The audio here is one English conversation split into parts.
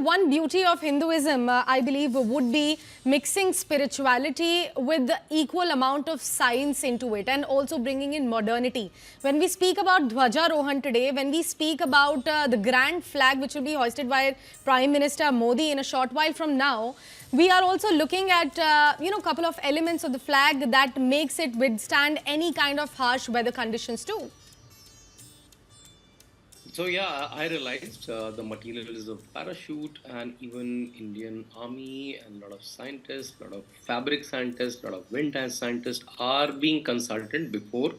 one beauty of Hinduism, I believe, would be mixing spirituality with the equal amount of science into it and also bringing in modernity. When we speak about Dhwajarohan today, when we speak about the grand flag which will be hoisted by Prime Minister Modi in a short while from now, we are also looking at, a couple of elements of the flag that makes it withstand any kind of harsh weather conditions too. So yeah, I realized the materials of parachute and even Indian Army and a lot of scientists, a lot of fabric scientists, a lot of wind scientists are being consulted before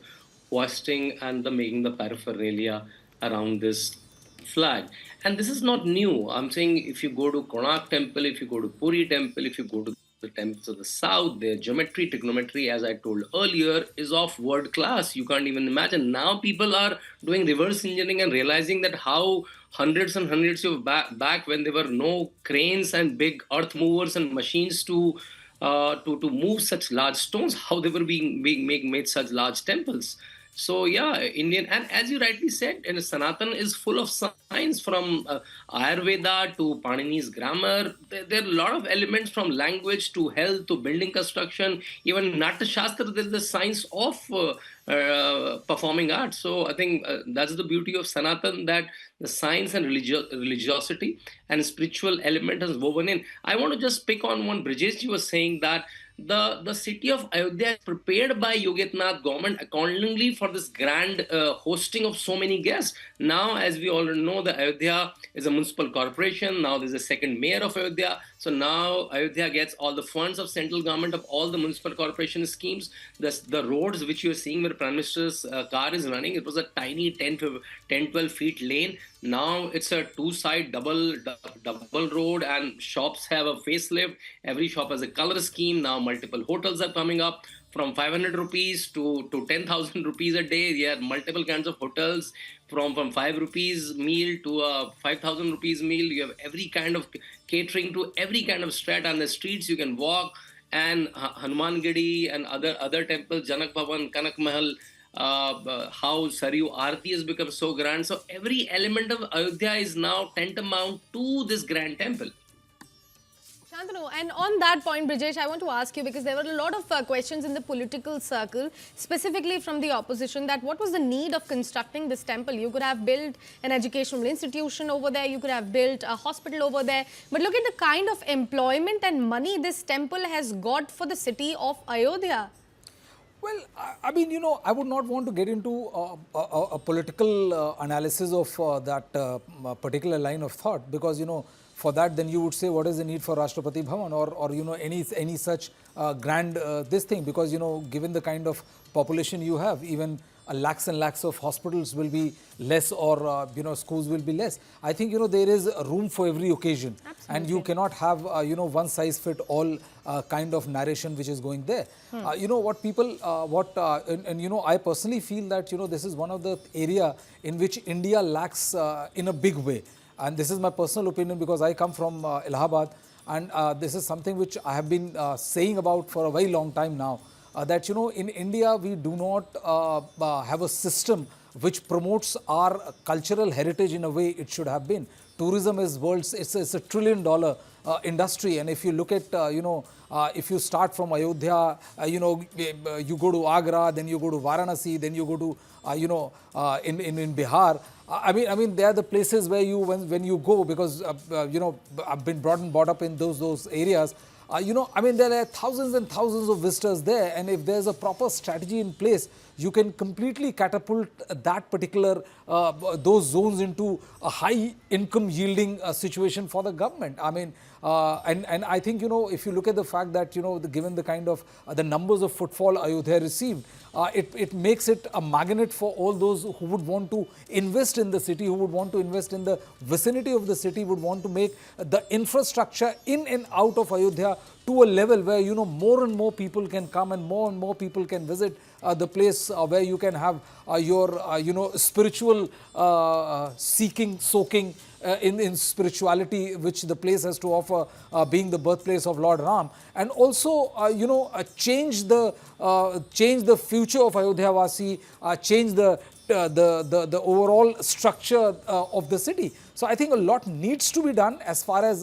hoisting and the making the paraphernalia around this flag. And this is not new. I'm saying if you go to Konark temple, if you go to Puri temple, if you go to the temples of the south, their geometry, trigonometry, as I told earlier, is of world class. You can't even imagine. Now people are doing reverse engineering and realizing that how hundreds and hundreds of back when there were no cranes and big earth movers and machines to move such large stones, how they were being made such large temples. So yeah, Indian, and as you rightly said, and Sanatan is full of science from Ayurveda to Panini's grammar. There are a lot of elements from language to health to building construction. Even Natya Shastra, there is the science of performing arts. So I think that's the beauty of Sanatan, that the science and religiosity and spiritual element is woven in. I want to just pick on one. Brijesh was saying that the city of Ayodhya is prepared by Yogi Adityanath government accordingly for this grand hosting of so many guests. Now, as we all know, the Ayodhya is a municipal corporation. Now there's a second mayor of Ayodhya. So now Ayodhya gets all the funds of central government of all the municipal corporation schemes. The roads which you're seeing where Prime Minister's car is running, it was a tiny 10-12 feet lane. Now it's a two-side double road, and shops have a facelift. Every shop has a color scheme. Now multiple hotels are coming up from 500 rupees to 10,000 rupees a day. There are multiple kinds of hotels from 5 rupees meal to a 5,000 rupees meal. You have every kind of catering to every kind of strata on the streets. You can walk, and Hanuman Gadi and other temples, Janak Bhavan, Kanak Mahal, how Saryu Aarti has become so grand. So every element of Ayodhya is now tantamount to this grand temple. Shantanu, and on that point, Brijesh, I want to ask you, because there were a lot of questions in the political circle, specifically from the opposition, that what was the need of constructing this temple? You could have built an educational institution over there, you could have built a hospital over there, but look at the kind of employment and money this temple has got for the city of Ayodhya. Well, I mean, I would not want to get into a political analysis of that particular line of thought, because, for that, then you would say, what is the need for Rashtrapati Bhavan or any such grand this thing? Because, given the kind of population you have, even lakhs and lakhs of hospitals will be less, or, schools will be less. I think, there is room for every occasion. Absolutely. And you cannot have, one size fit all kind of narration which is going there. What people, I personally feel that, this is one of the area in which India lacks in a big way. And this is my personal opinion, because I come from Allahabad, and this is something which I have been saying about for a very long time now, that, in India, we do not have a system which promotes our cultural heritage in a way it should have been. Tourism is it's a $1 trillion industry, and if you look at, if you start from Ayodhya, you go to Agra, then you go to Varanasi, then you go to, in Bihar. I mean, they are the places where when you go, because, I've been brought up in those areas. I mean, there are thousands and thousands of visitors there, and if there's a proper strategy in place, you can completely catapult that particular, those zones into a high income yielding situation for the government. I mean, and I think, if you look at the fact that, given the kind of the numbers of footfall Ayodhya received, it makes it a magnet for all those who would want to invest in the city, who would want to invest in the vicinity of the city, would want to make the infrastructure in and out of Ayodhya to a level where, more and more people can come and more people can visit the place where you can have your, spiritual seeking, soaking in spirituality, which the place has to offer, being the birthplace of Lord Ram, and also, change the future of Ayodhya Vasi, change the the overall structure of the city. So I think a lot needs to be done as far as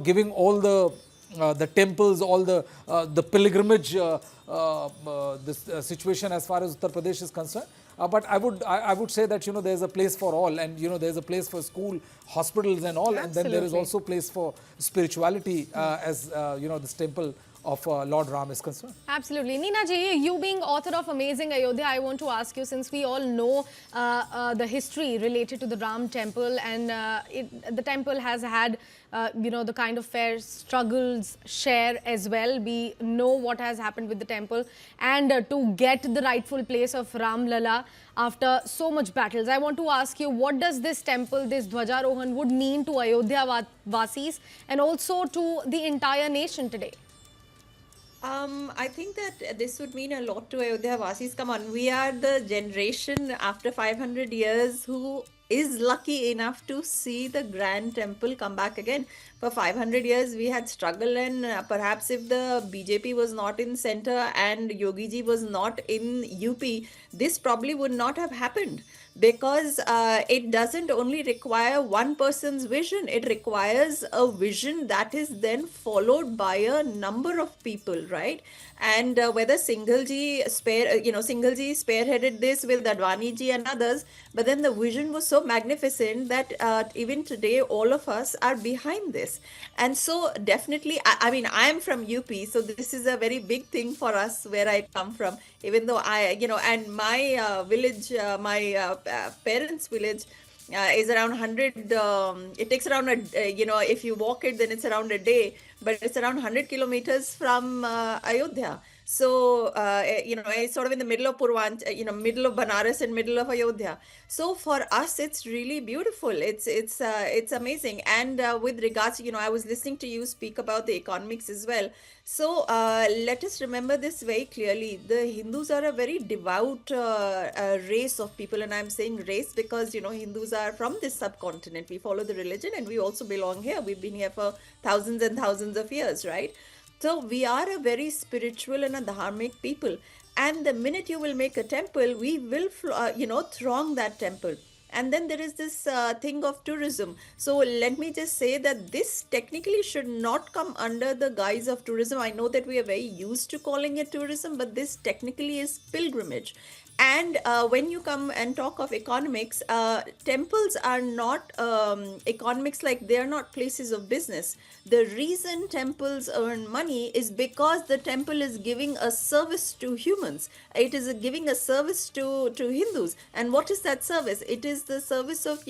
giving all the temples, all the pilgrimage this situation as far as Uttar Pradesh is concerned. But I would say that there's a place for all, and there's a place for school, hospitals, and all, and then there is also place for spirituality as this temple of Lord Ram is concerned. Absolutely. Neena ji, you being author of Amazing Ayodhya, I want to ask you, since we all know the history related to the Ram temple, and the temple has had the kind of fair struggles share as well. We know what has happened with the temple, and to get the rightful place of Ram Lalla after so much battles. I want to ask you, what does this temple, this Dhwajarohan would mean to Ayodhya Vasis and also to the entire nation today? I think that this would mean a lot to Ayodhya Vasis. Come on, we are the generation after 500 years who is lucky enough to see the grand temple come back again. For 500 years we had struggle, and perhaps if the BJP was not in center and Yogi ji was not in UP, this probably would not have happened, because it doesn't only require one person's vision, it requires a vision that is then followed by a number of people, right? And whether Singhal ji spearheaded this with Advani ji and others, but then the vision was so magnificent that even today all of us are behind this. And so definitely, I mean, I am from UP, so this is a very big thing for us where I come from, even though and my village, my parents' village is around 100, it takes around, if you walk it, then it's around a day, but it's around 100 kilometers from Ayodhya. So, it's sort of in the middle of middle of Banaras and middle of Ayodhya. So for us, it's really beautiful. It's amazing. And with regards, I was listening to you speak about the economics as well. So let us remember this very clearly. The Hindus are a very devout race of people, and I'm saying race because Hindus are from this subcontinent. We follow the religion, and we also belong here. We've been here for thousands and thousands of years, right? So we are a very spiritual and a dharmic people, and the minute you will make a temple, we will throng that temple. And then there is this thing of tourism. So let me just say that this technically should not come under the guise of tourism. I know that we are very used to calling it tourism, but this technically is pilgrimage. And when you come and talk of economics, temples are not economics, like they are not places of business. The reason temples earn money is because the temple is giving a service to humans. It is giving a service to Hindus. And what is that service? It is the service of,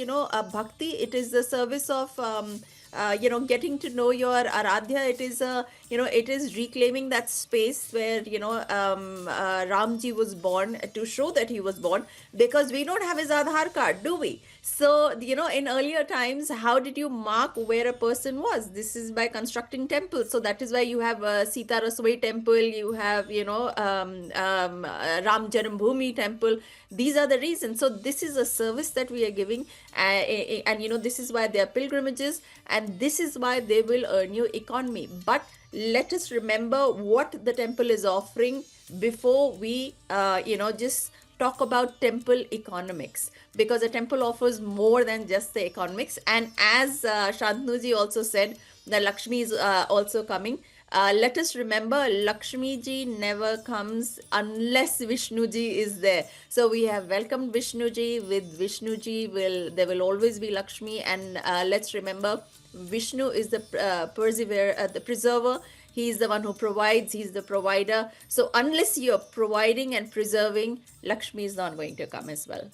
bhakti. It is the service of getting to know your Aradhya. It is it is reclaiming that space where Ramji was born, to show that he was born, because we don't have his Aadhaar card, do we? So in earlier times, how did you mark where a person was? This is by constructing temples. So that is why you have Sita Rasoi temple, you have Ram Janmabhoomi temple. These are the reasons. So this is a service that we are giving, and this is why there are pilgrimages, and this is why they will earn you economy. But let us remember what the temple is offering before we just talk about temple economics, because a temple offers more than just the economics. And as Shantnuji also said, the Lakshmi is also coming. Let us remember, Lakshmi ji never comes unless Vishnu ji is there. So we have welcomed Vishnu ji. With Vishnu ji, there will always be Lakshmi. And let's remember, Vishnu is the preserver. He is the one who provides. He is the provider. So unless you are providing and preserving, Lakshmi is not going to come as well.